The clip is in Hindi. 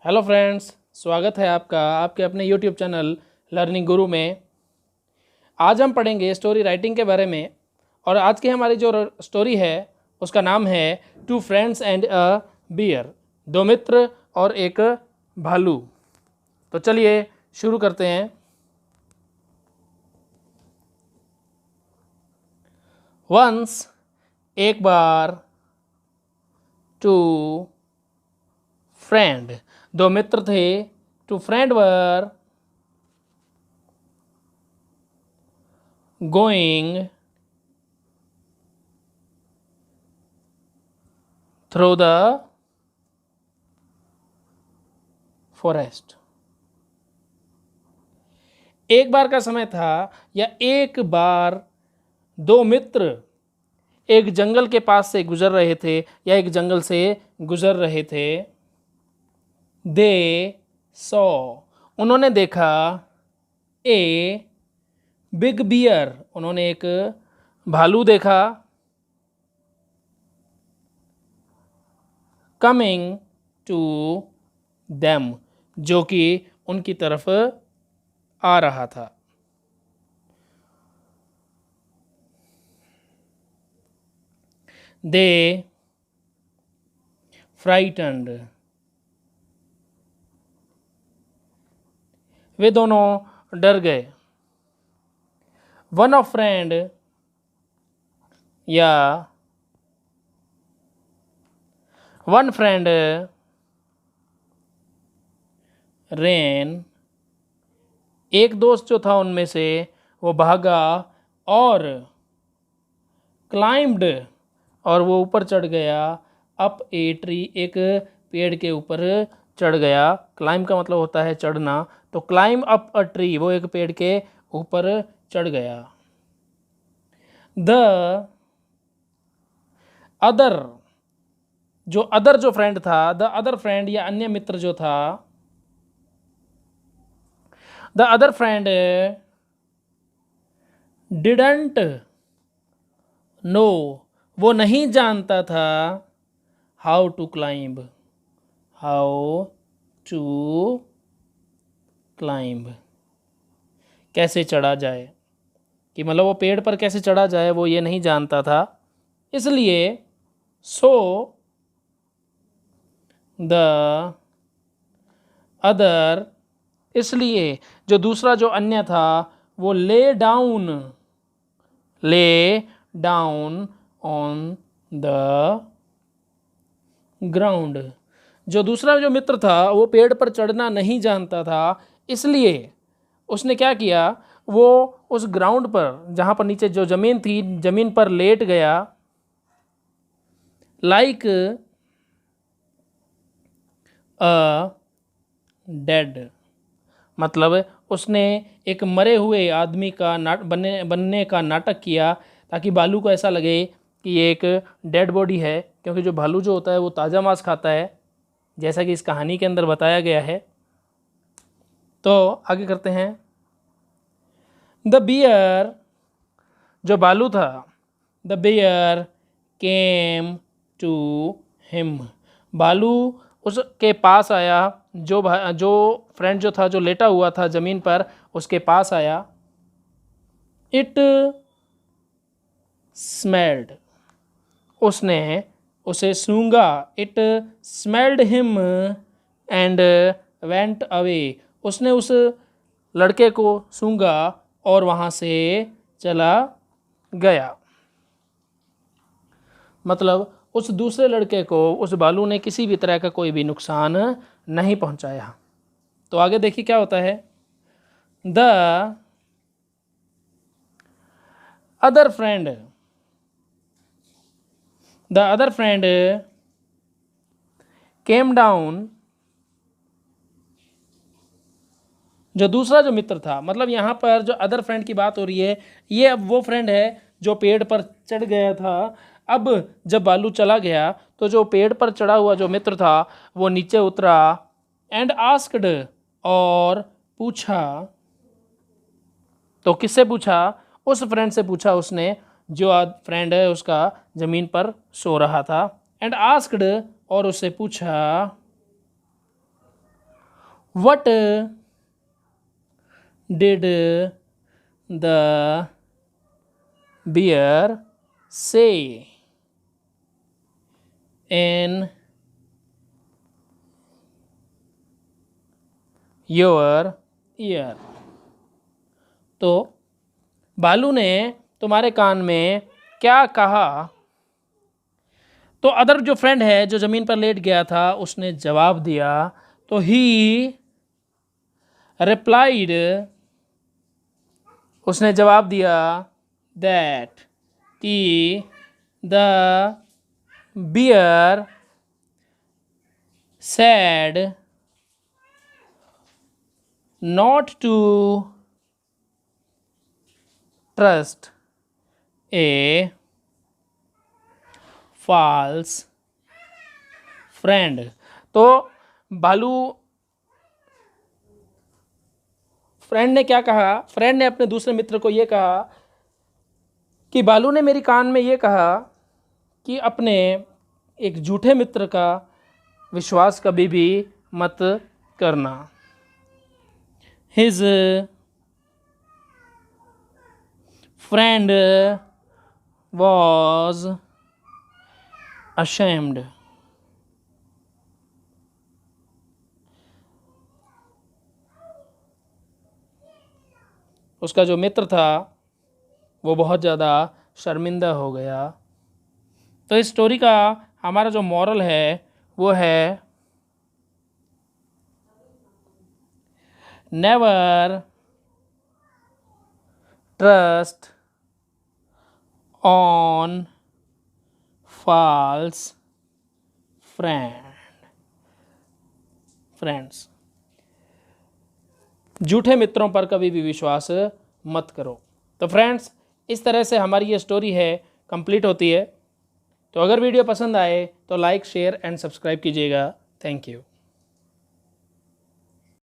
हेलो फ्रेंड्स, स्वागत है आपका आपके अपने यूट्यूब चैनल लर्निंग गुरु में। आज हम पढ़ेंगे स्टोरी राइटिंग के बारे में। और आज की हमारी जो स्टोरी है उसका नाम है two friends and a bear, दो मित्र और एक भालू। तो चलिए शुरू करते हैं। वंस, एक बार, टू फ्रेंड, दो मित्र थे। Two friend were going through the forest. एक बार का समय था या एक बार दो मित्र एक जंगल के पास से गुजर रहे थे या एक जंगल से गुजर रहे थे। दे सॉ, उन्होंने देखा। ए बिग बियर, उन्होंने एक भालू देखा। कमिंग टू देम, जो कि उनकी तरफ आ रहा था। दे फ्राइटन्ड, वे दोनों डर गए। वन ऑफ फ्रेंड या वन फ्रेंड रेन, एक दोस्त जो था उनमें से वो भागा और क्लाइम्ड, और वो ऊपर चढ़ गया। अप ए ट्री, एक पेड़ के ऊपर चढ़ गया। क्लाइम का मतलब होता है चढ़ना, तो क्लाइम अप अ ट्री, वो एक पेड़ के ऊपर चढ़ गया। द अदर, जो फ्रेंड था, द अदर फ्रेंड या अन्य मित्र जो था, the other friend didn't know, वो नहीं जानता था। How to climb, how to climb, कैसे चढ़ा जाए, कि मतलब वो पेड़ पर कैसे चढ़ा जाए वो ये नहीं जानता था। इसलिए सो द अदर, इसलिए जो दूसरा जो अन्य था वो lay down on the ground, जो दूसरा जो मित्र था वो पेड़ पर चढ़ना नहीं जानता था। इसलिए उसने क्या किया, वो उस ग्राउंड पर जहाँ पर नीचे जो ज़मीन थी, ज़मीन पर लेट गया। लाइक अ डेड, मतलब उसने एक मरे हुए आदमी का बनने का नाटक किया, ताकि भालू को ऐसा लगे कि ये एक डेड बॉडी है, क्योंकि जो भालू जो होता है वो ताज़ा मांस खाता है, जैसा कि इस कहानी के अंदर बताया गया है। तो आगे करते हैं। द बियर, जो भालू था, the bear came to him, भालू उसके पास आया। जो फ्रेंड जो था, जो लेटा हुआ था ज़मीन पर, उसके पास आया। इट स्मेल्ड, उसने उसे सूंघा। It smelled him and went away, उसने उस लड़के को सूंघा और वहाँ से चला गया। मतलब उस दूसरे लड़के को उस भालू ने किसी भी तरह का कोई भी नुकसान नहीं पहुंचाया। तो आगे देखिए क्या होता है। The other friend came down, जो दूसरा जो मित्र था, मतलब यहाँ पर जो अदर फ्रेंड की बात हो रही है, ये अब वो फ्रेंड है जो पेड़ पर चढ़ गया था। अब जब भालू चला गया तो जो पेड़ पर चढ़ा हुआ जो मित्र था वो नीचे उतरा। एंड आस्क्ड, और पूछा। तो किससे पूछा? उस फ्रेंड से पूछा उसने, जो फ्रेंड है उसका ज़मीन पर सो रहा था। एंड आस्क्ड, और उससे पूछा। What did the bear say in your ear? तो भालू ने तुम्हारे कान में क्या कहा? तो अदर जो फ्रेंड है जो ज़मीन पर लेट गया था उसने जवाब दिया, तो ही रिप्लाइड, उसने जवाब दिया दैट कि the bear said not to trust a false friend. तो भालू फ्रेंड ने क्या कहा? फ्रेंड ने अपने दूसरे मित्र को ये कहा कि भालू ने मेरी कान में ये कहा कि अपने एक झूठे मित्र का विश्वास कभी भी मत करना। His friend was ashamed। उसका जो मित्र था वो बहुत ज़्यादा शर्मिंदा हो गया। तो इस स्टोरी का हमारा जो मॉरल है वो है never trust on false friends. झूठे मित्रों पर कभी भी विश्वास मत करो। तो फ्रेंड्स, इस तरह से हमारी ये स्टोरी है कंप्लीट होती है। तो अगर वीडियो पसंद आए तो लाइक, शेयर एंड सब्सक्राइब कीजिएगा। Thank you.